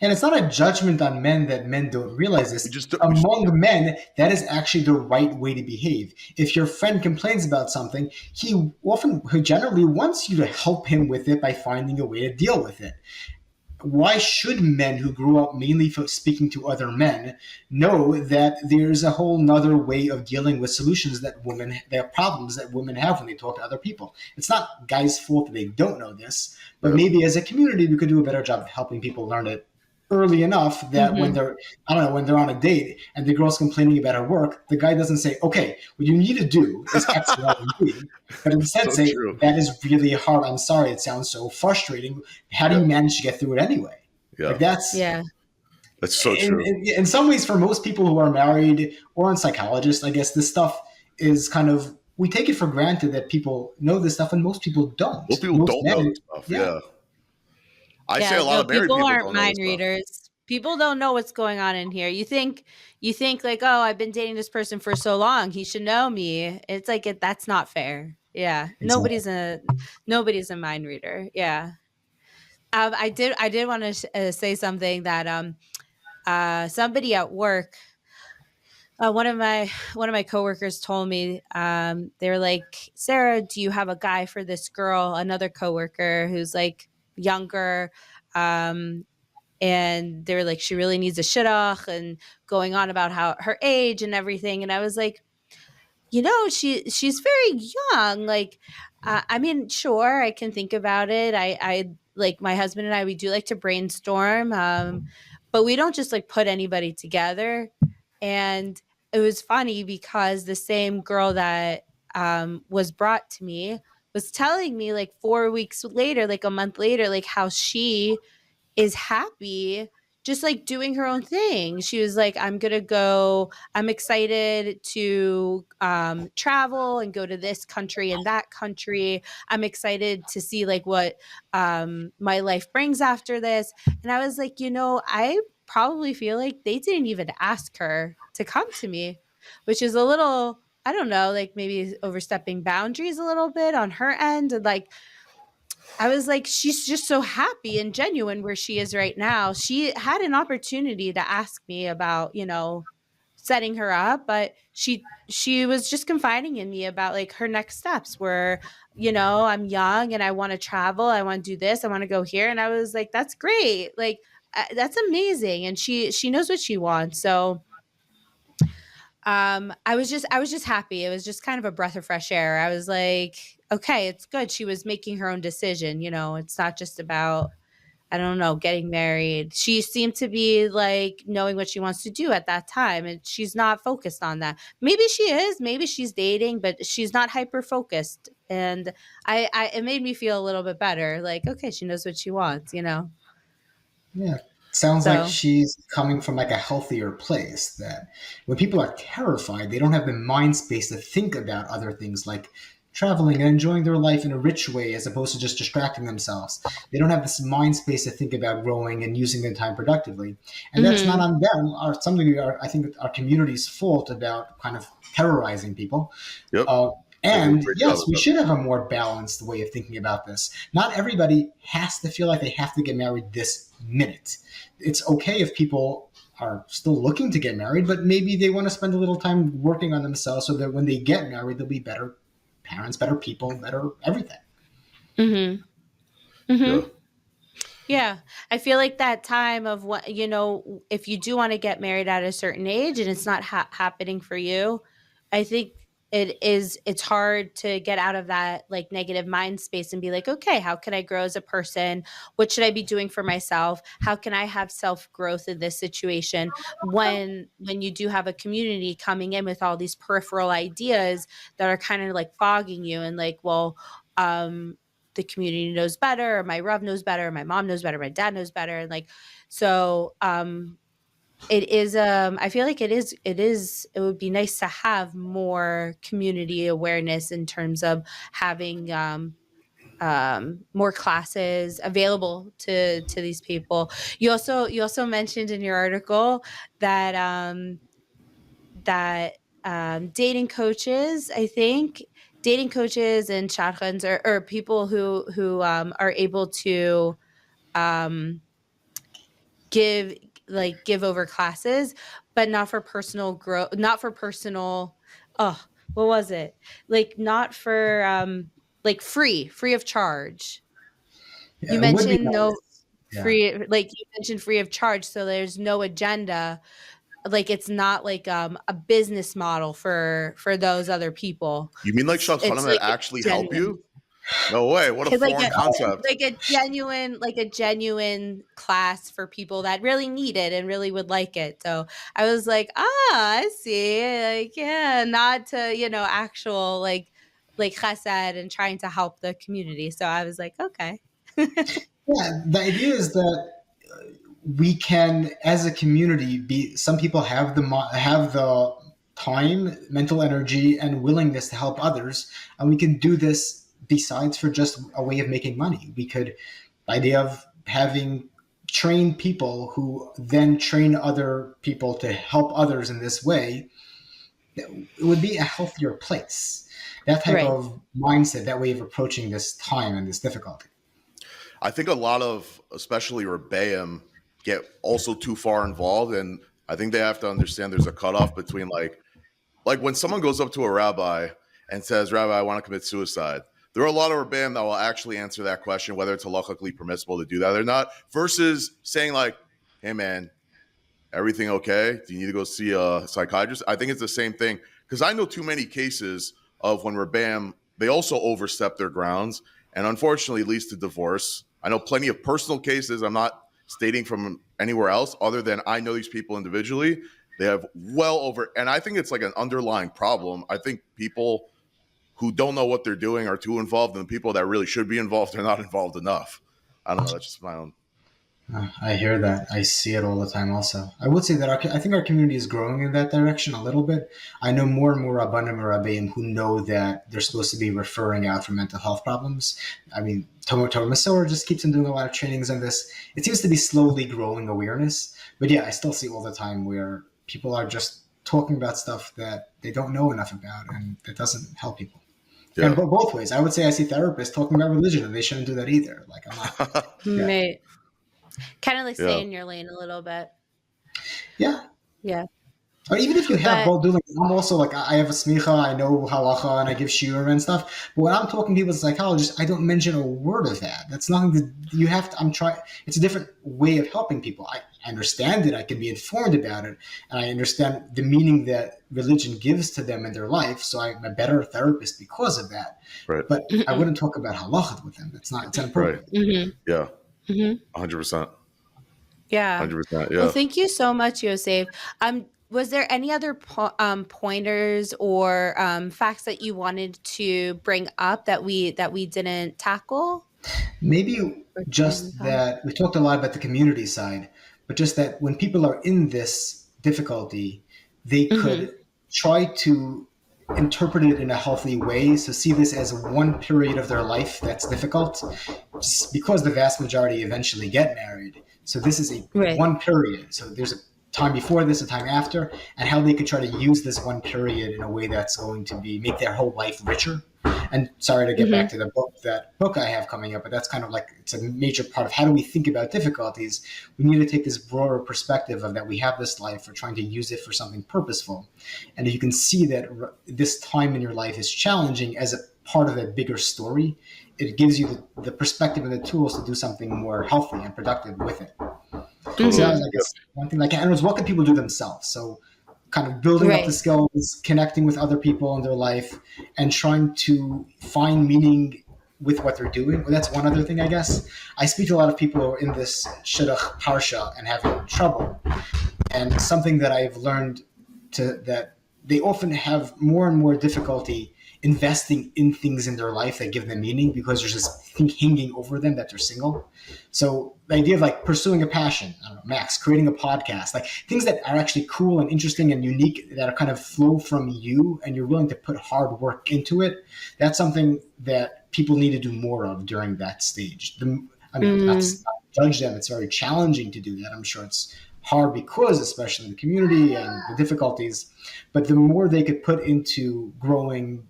And it's not a judgment on men that men don't realize this. Among men, that is actually the right way to behave. If your friend complains about something, he generally wants you to help him with it by finding a way to deal with it. Why should men who grew up mainly speaking to other men know that there's a whole nother way of dealing with solutions there are problems that women have when they talk to other people? It's not guys' fault that they don't know this, but maybe as a community we could do a better job of helping people learn it early enough that when they're on a date and the girl's complaining about her work, the guy doesn't say, okay, what you need to do is X, Y, and Z, but instead say, that is really hard. I'm sorry. It sounds so frustrating. How do you manage to get through it anyway? Yeah. That's so true. In some ways, for most people who are married or psychologists, I guess this stuff is kind of, we take it for granted that people know this stuff and most people don't. Most people don't know this stuff. Yeah. I say a lot of married people aren't mind readers. People don't know what's going on in here. You think oh, I've been dating this person for so long, he should know me. It's that's not fair. Yeah, exactly. Nobody's a mind reader. Yeah, I did want to say something that somebody at work, one of my coworkers told me, they were like, Sarah, do you have a guy for this girl? Another coworker who's younger, and they were like, she really needs a shidduch, and going on about how her age and everything. And I was like, she's very young. I mean, sure, I can think about it. I like, my husband and I, we do like to brainstorm, but we don't just put anybody together. And it was funny because the same girl that was brought to me was telling me 4 weeks later, a month later, how she is happy just like doing her own thing. She was like, I'm excited to travel and go to this country and that country. I'm excited to see like what my life brings after this. And I was like, I probably feel like they didn't even ask her to come to me, which is a little, I don't know, like maybe overstepping boundaries a little bit on her end. And like, I was like, she's just so happy and genuine where she is right now. She had an opportunity to ask me about, setting her up, but she was just confiding in me about like her next steps where, I'm young and I want to travel, I want to do this, I want to go here. And I was like, that's great. Like that's amazing. And she knows what she wants. So I was just happy. It was just kind of a breath of fresh air. I was like, okay, it's good. She was making her own decision. It's not just about, I don't know, getting married. She seemed to be like knowing what she wants to do at that time. And she's not focused on that. Maybe she is, maybe she's dating, but she's not hyper focused. And it made me feel a little bit better. Like, okay, she knows what she wants. Yeah. Sounds like So, she's coming from like a healthier place, that when people are terrified, they don't have the mind space to think about other things like traveling and enjoying their life in a rich way as opposed to just distracting themselves. They don't have this mind space to think about growing and using their time productively. And that's not mhm, on them or something I think our community's fault about kind of terrorizing people. Yep. Uh, They do a and great job yes, of we that. should have a more balanced way of thinking about this. Not everybody has to feel like they have to get married this minute. It's okay if people are still looking to get married, but maybe they want to spend a little time working on themselves so that when they get married, they'll be better parents, better people, better everything. mhm, Yeah. mhm. Yeah. I feel like that time of what, if you do want to get married at a certain age and it's not happening for you, I think it's hard to get out of that like negative mind space and be like, okay, how can I grow as a person? What should I be doing for myself? How can I have self growth in this situation? When you do have a community coming in with all these peripheral ideas that are kind of like fogging you and like, well, the community knows better, or my Rav knows better, my mom knows better, my dad knows better. And like, so it is I feel like it would be nice to have more community awareness in terms of having more classes available to these people. You also mentioned in your article that that dating coaches, I think, dating coaches and shadchans or people who are able to um, give give over classes, but not for personal growth, not for personal. Oh, what was it? Like not for like free of charge. You Yeah, it would be mentioned no nice. Yeah. free, like you mentioned free of charge, so there's no agenda, like it's not like a business model for those other people. You mean like It's shadchanim that like a actually help genuine, you? No way. What a like foreign a concept. genuine class for people that really need it and really would like it. So I was like, I see, like, yeah, not to actual like chesed and trying to help the community. So I was like, okay. Yeah, the idea is that we can, as a community, be. Some people have the time, mental energy, and willingness to help others, and we can do this besides for just a way of making money. We could, the idea of having trained people who then train other people to help others in this way, it would be a healthier place. That type Right. of mindset, that way of approaching this time and this difficulty. I think a lot of, especially Rebbeim, get also too far involved, and I think they have to understand there's a cutoff between like when someone goes up to a rabbi and says, "Rabbi, I want to commit suicide." There are a lot of Rebbeim that will actually answer that question, whether it's halakhically permissible to do that or not, versus saying like, "Hey, man, everything okay? Do you need to go see a psychiatrist?" I think it's the same thing because I know too many cases of when Rebbeim, they also overstep their grounds and unfortunately leads to divorce. I know plenty of personal cases. I'm not stating from anywhere else other than I know these people individually. They have well over, and I think it's like an underlying problem. I think people who don't know what they're doing are too involved, and the people that really should be involved are not involved enough. I don't know. That's just my own. I hear that. I see it all the time also. I would say that I think our community is growing in that direction a little bit. I know more and more Rabbanim and Rabbeim who know that they're supposed to be referring out for mental health problems. I mean, Torah Masorah just keeps on doing a lot of trainings on this. It seems to be slowly growing awareness. But yeah, I still see all the time where people are just talking about stuff that they don't know enough about, and it doesn't help people. Yeah. And both ways. I would say I see therapists talking about religion, and they shouldn't do that either. Like, I'm not. Yeah. Right. Kind of like stay in your lane a little bit. Yeah. Yeah. Or even if you have both doing, I'm also like, I have a smicha, I know halacha, and I give shiur and stuff. But when I'm talking to people as a psychologist, I don't mention a word of that. That's nothing that you have to, I'm trying, it's a different way of helping people. I understand it, I can be informed about it, and I understand the meaning that religion gives to them in their life. So I'm a better therapist because of that. Right. But I wouldn't talk about halacha with them. It's inappropriate. Right. Mm-hmm. Yeah. 100%. Yeah. 100%. Yeah. Well, thank you so much, Yosef. Was there any other pointers or facts that you wanted to bring up that we didn't tackle? Maybe just that we talked a lot about the community side, but just that when people are in this difficulty, they could try to interpret it in a healthy way. So see this as one period of their life that's difficult, because the vast majority eventually get married. So this is one period. So there's a time before this, a time after, and how they could try to use this one period in a way that's going to make their whole life richer. And sorry to get back to the book I have coming up, but that's kind of like, it's a major part of how do we think about difficulties. We need to take this broader perspective of that we have this life, we're trying to use it for something purposeful. And if you can see that this time in your life is challenging as a part of that bigger story, it gives you the perspective and the tools to do something more healthy and productive with it. So that was, I guess, one thing. And it was, what can people do themselves? So kind of building up the skills, connecting with other people in their life, and trying to find meaning with what they're doing. Well, that's one other thing, I guess. I speak to a lot of people who are in this Shidduch parsha and having trouble. And something that I've learned that they often have more and more difficulty investing in things in their life that give them meaning, because there's this thing hanging over them that they're single. So the idea of like pursuing a passion, I don't know, Max, creating a podcast, like things that are actually cool and interesting and unique, that are kind of flow from you and you're willing to put hard work into it. That's something that people need to do more of during that stage. Not judge them. It's very challenging to do that. I'm sure it's hard because, especially in the community and the difficulties, but the more they could put into growing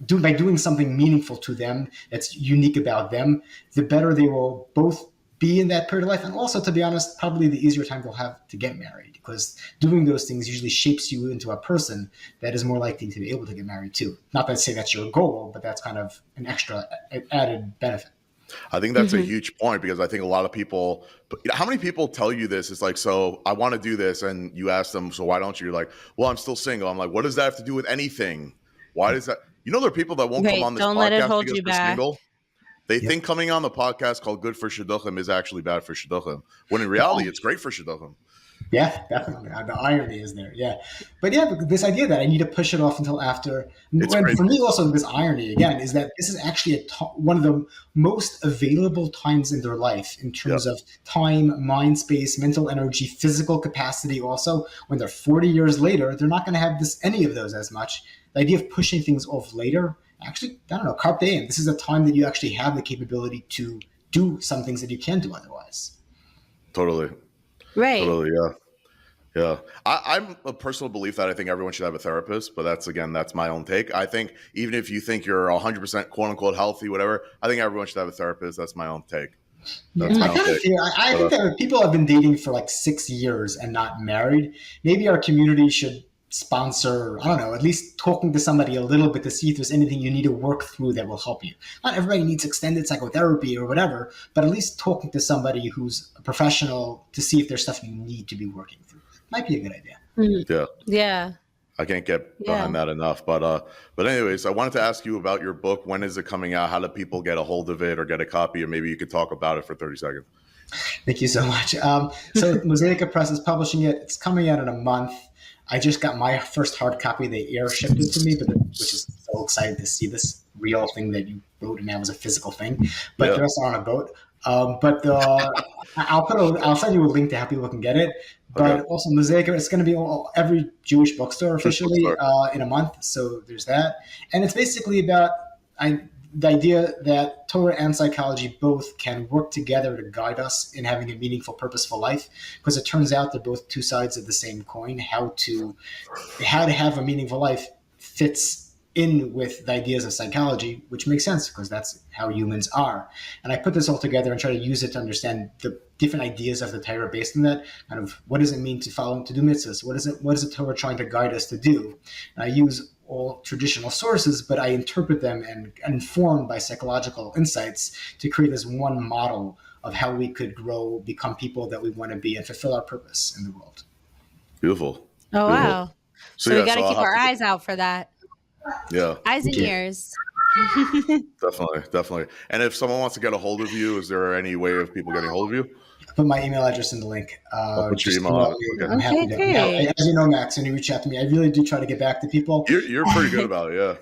by doing something meaningful to them that's unique about them, the better they will both be in that period of life. And also, to be honest, probably the easier time they'll have to get married, because doing those things usually shapes you into a person that is more likely to be able to get married too. Not that I say that's your goal, but that's kind of an extra added benefit. I think that's a huge point, because I think a lot of people, how many people tell you this? It's like, so I want to do this. And you ask them, so why don't you? You're like, well, I'm still single. I'm like, what does that have to do with anything? Why does that? You know, there are people that won't come on this podcast because they're single. They think coming on the podcast called Good for Shidduchim is actually bad for Shidduchim, when in reality, it's great for Shidduchim. Yeah, definitely. The irony is there. Yeah. But yeah, this idea that I need to push it off until after. For me, also, this irony, again, is that this is actually one of the most available times in their life in terms of time, mind space, mental energy, physical capacity. Also, when they're 40 years later, they're not going to have any of those as much. The idea of pushing things off later, actually, I don't know, carpe diem. This is a time that you actually have the capability to do some things that you can't do otherwise. Totally. Right. Totally, yeah. I'm a personal belief that I think everyone should have a therapist, but that's my own take. I think even if you think you're 100% quote unquote healthy, whatever, I think everyone should have a therapist. That's my own take. I think that if people have been dating for like 6 years and not married, maybe our community should sponsor, I don't know, at least talking to somebody a little bit to see if there's anything you need to work through that will help you. Not everybody needs extended psychotherapy or whatever, but at least talking to somebody who's a professional to see if there's stuff you need to be working through. Might be a good idea. Yeah. I can't get behind that enough. But anyways, I wanted to ask you about your book. When is it coming out? How do people get a hold of it or get a copy? Or maybe you could talk about it for 30 seconds. Thank you so much. So Mosaica Press is publishing it. It's coming out in a month. I just got my first hard copy. They air shipped it to me, which is so excited to see this real thing that you wrote and now is a physical thing. But the rest are on a boat. But I'll send you a link to how people can get it. But also Mosaic, it's going to be every Jewish bookstore officially in a month. So there's that, and it's basically about the idea that Torah and psychology both can work together to guide us in having a meaningful, purposeful life. Because it turns out they're both two sides of the same coin. How to have a meaningful life fits in with the ideas of psychology, which makes sense because that's how humans are. And I put this all together and try to use it to understand the different ideas of the Torah based on that. Kind of what does it mean to follow, to do mitzvahs? What is the Torah trying to guide us to do? And I use all traditional sources, but I interpret them and informed by psychological insights to create this one model of how we could grow, become people that we want to be, and fulfill our purpose in the world. Beautiful. Oh, wow. So we got to keep our eyes out for that. Yeah. Eyes and ears. Definitely. And if someone wants to get a hold of you, is there any way of people getting a hold of you? Put my email address in the link. I'll put your email. I'm happy to. As you know, Max, when you reach out to me, I really do try to get back to people. You're pretty good about it, yeah.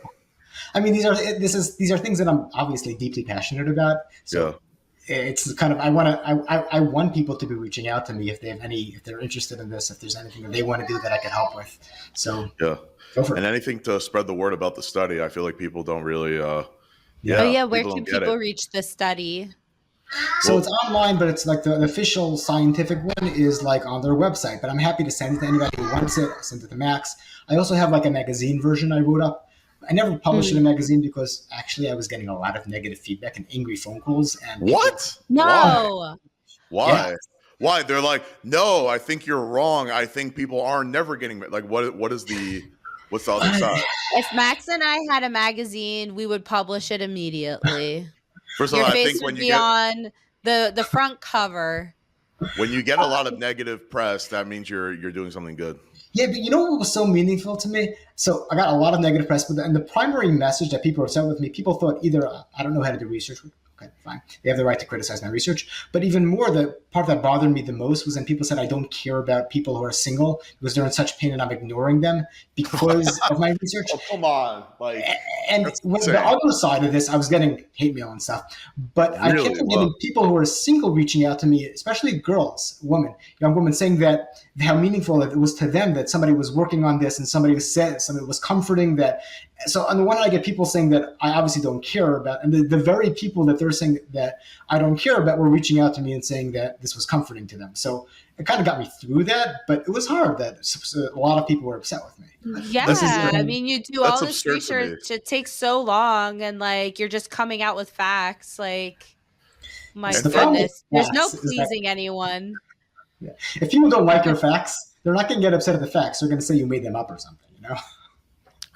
I mean, these are things that I'm obviously deeply passionate about. So it's kind of I want people to be reaching out to me if they're interested in this, if there's anything that they want to do that I can help with. So yeah. Go for it. And anything to spread the word about the study. I feel like people don't really where can people reach the study? So it's online, but it's like the official scientific one is like on their website. But I'm happy to send it to anybody who wants it. I send it to Max. I also have like a magazine version I wrote up. I never published it in a magazine because actually I was getting a lot of negative feedback and angry phone calls. And what? No. Why? Yeah. Why? They're like, no, I think you're wrong. I think people are never getting like what's the other side? If Max and I had a magazine, we would publish it immediately. First of all, I think when you get on the front cover. When you get a lot of negative press, that means you're doing something good. Yeah, but you know what was so meaningful to me? So I got a lot of negative press, and the primary message that people were sent with me, people thought either I don't know how to do research. Okay, fine. They have the right to criticize my research. But even more, the part that bothered me the most was when people said I don't care about people who are single because they're in such pain and I'm ignoring them because of my research. Oh, come on. And with the other side of this, I was getting hate mail and stuff. But I kept getting people who are single reaching out to me, especially girls, young women, saying that how meaningful it was to them that somebody was working on this and somebody was comforting that. So on the one hand, I get people saying that I obviously don't care about, and the very people that they're saying that I don't care about were reaching out to me and saying that this was comforting to them. So it kind of got me through that, but it was hard that a lot of people were upset with me. Yeah, I mean, you do all this research. It takes so long, and like you're just coming out with facts. Like, my goodness, there's no pleasing anyone. Yeah. If people don't like your facts, they're not going to get upset at the facts. They're going to say you made them up or something, you know?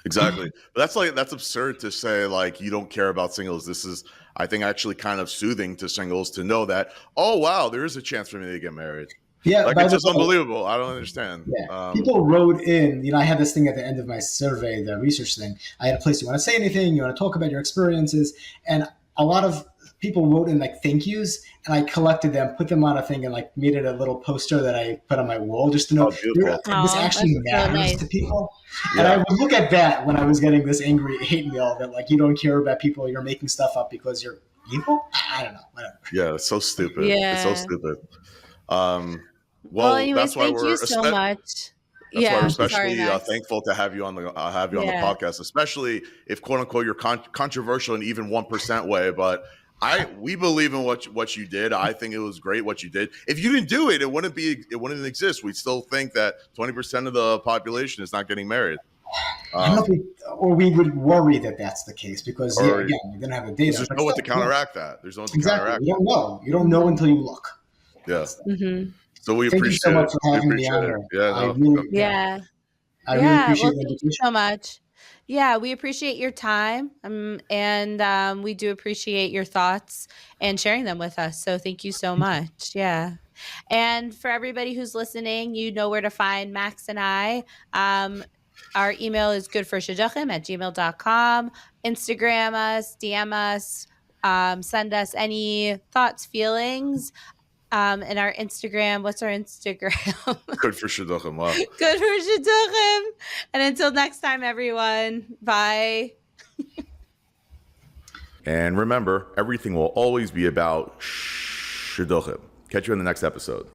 Exactly. But that's absurd to say, like, you don't care about singles. This is, I think, actually kind of soothing to singles to know that, oh, wow, there is a chance for me to get married. Yeah. Like, it's just unbelievable. I don't understand. Yeah. People wrote in, I had this thing at the end of my survey, the research thing. I had a place, you want to say anything, you want to talk about your experiences. And a lot of people wrote in like thank yous, and I collected them, put them on a thing, and like made it a little poster that I put on my wall just to know this actually matters to people. Yeah. And I would look at that when I was getting this angry hate mail that like you don't care about people, you're making stuff up because you're evil. I don't know, whatever. Yeah, it's so stupid. Yeah. It's so stupid. Well, anyways, that's why thank you so much. That's why we're especially thankful to have you on the podcast, especially if quote unquote you're controversial in even 1% way, but. We believe in what you did. I think it was great what you did. If you didn't do it, it wouldn't exist. We'd still think that 20% of the population is not getting married. I don't know we would worry that that's the case because again, we didn't have the data. There's no one to counteract that. There's no one to counteract. You don't know. You don't know until you look. Yeah. Mm-hmm. So we Thank appreciate you so much for having me on here. I really appreciate it. Thank you so much. Yeah, we appreciate your time, and we do appreciate your thoughts and sharing them with us. So thank you so much. Yeah. And for everybody who's listening, you know where to find Max and I. Our email is goodforshidduchim@gmail.com. Instagram us, DM us, send us any thoughts, feelings. And our Instagram, what's our Instagram? Good for Shidduchim. Wow. Good for Shidduchim. And until next time, everyone, bye. And remember, everything will always be about Shidduchim. Catch you in the next episode.